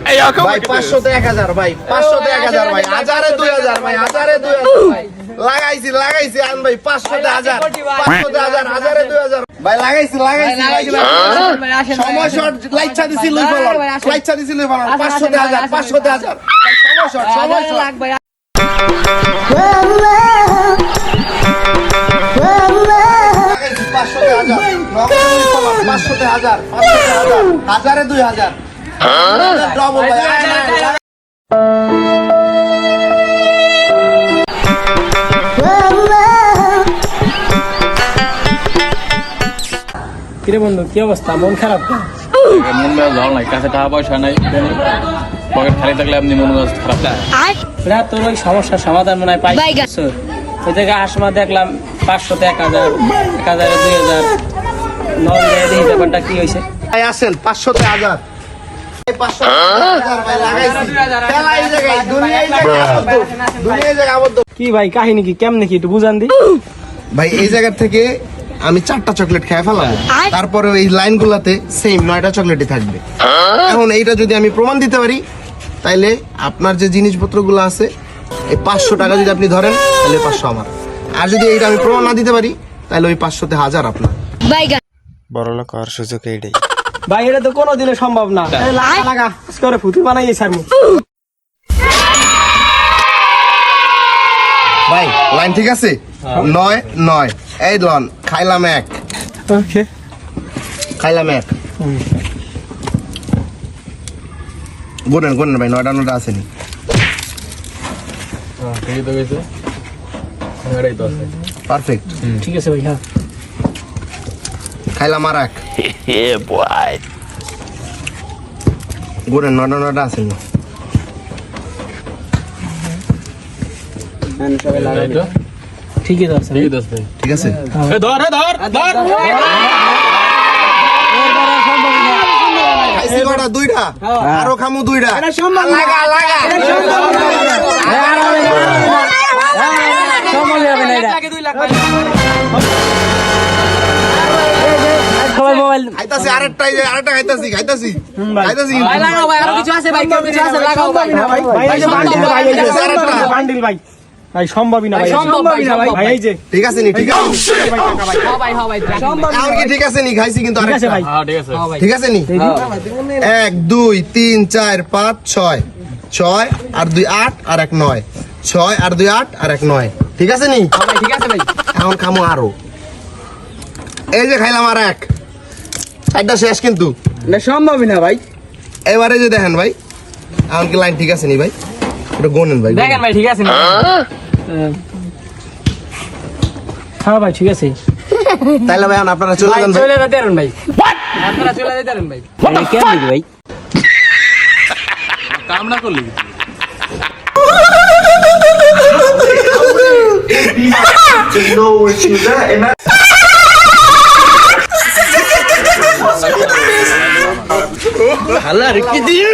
ভাই 500 তে 1000 ভাই 500 তে 1000 ভাই 1000 এ 2000 ভাই 1000 এ 2000 ভাই লাগাইছি আন ভাই 500 তে 1000 500 তে 1000 1000 এ 2000 ভাই লাগাইছি সময় শর্ট লাইচ্ছা দিছি লই বলন লাইচ্ছা দিছি লই বলন 500 তে 1000 500 তে 1000 সময় শর্ট ভাই 500 তে 1000 500 তে 1000 1000 এ 2000 ডবল ভাই কিরে বন্ধু কি অবস্থা মন খারাপ মন মেজাজ ভালো নাই কাছে টাকা পয়সা নাই পকেট খালি থাকলে আপনি মন মেজাজ খারাপ লাগে না তোর ওই সমস্যার সমাধান মনে হয় পাই ওই জায়গায় আসমা দেখলাম 500 তে 1000 1000 এ 2000 নন দেই ব্যাপারটা কি হইছে ভাই আসেন 500 তে 1000 500 ভাই লাগাইছি খেলা এই জায়গায় দুনিয়ায় জায়গা আবদ্ধ কি ভাই কাহিনী কি কেমনে কি একটু বুঝান দি ভাই এই জায়গা থেকে আমি 4টা চকলেট খেয়ে ফেলাম তারপরে এই লাইনগুলোতে সেম 9টা চকলেটই থাকবে এখন এইটা যদি আমি প্রমাণ দিতে পারি তাইলে আপনার যে জিনিসপত্রগুলো আছে এই 500 টাকা যদি আপনি ধরেন তাহলে 500 আমার আর যদি এইটা আমি প্রমাণ না দিতে পারি তাহলে ওই 500 তে 1000 আপনার বড়লোক হওয়ার সুযোগ এইটাই ভাই এটা তো কোনোদিনই সম্ভব না লাগা করে ফুতুর বানাইয়ে ছাড়মু ভাই লাইন ঠিক আছে 9 এই লন খাইলাম এক ওকে খাইলাম এক গুনেন ভাই 9টা আসেনি এই তো গেছে এটাই তো আছে পারফেক্ট ঠিক আছে ভাই হ্যাঁ খাইলাম আর এক গুনেন 9টা আসেনি ঠিকই তো আছে ঠিক আছে ঠিক আছে ধর খাইছি কটা 2টা আরো খামু 2টা লাগা সবাই মোবাইল খাইতাছি আরেকটা খাইতাছি ভাই লাগাও ভাই আরো কিছু আছে ভাই কিছু আছে লাগাও ভাই বান্ডিল ভাই ভাই সম্ভবই না ভাই ভাই এই যে ঠিক আছে নি ঠিক আছে ভাই সম্ভব আর কি ঠিক আছে নি খাইছি কিন্তু ঠিক আছে আরেকটা ভাই হ্যাঁ ঠিক আছে ঠিক আছে নি 1 2 3 4 5 6 6 আর 2 8 আর 1 9 6 আর 2 8 আর 1 9 ঠিক আছে নি ভাই ঠিক আছে ভাই এখন খামু আরো এই যে খাইলাম আর এক চারটা শেষ কিন্তু না সম্ভবই না ভাই এবারে যে দেখেন ভাই এখন কি লাইন ঠিক আছে নি ভাই এটা গোনেন ভাই দেখেন ভাই ঠিক আছে না হ্যাঁ ভাই ঠিক আছে তাইলে ভাই আপনারা চলে যান ভাই চলে যেতে পারেন ভাই আপনারা চলে যেতে পারেন ভাই কেন নাকি ভাই কাম না করলি হালা রেখে দিয়ে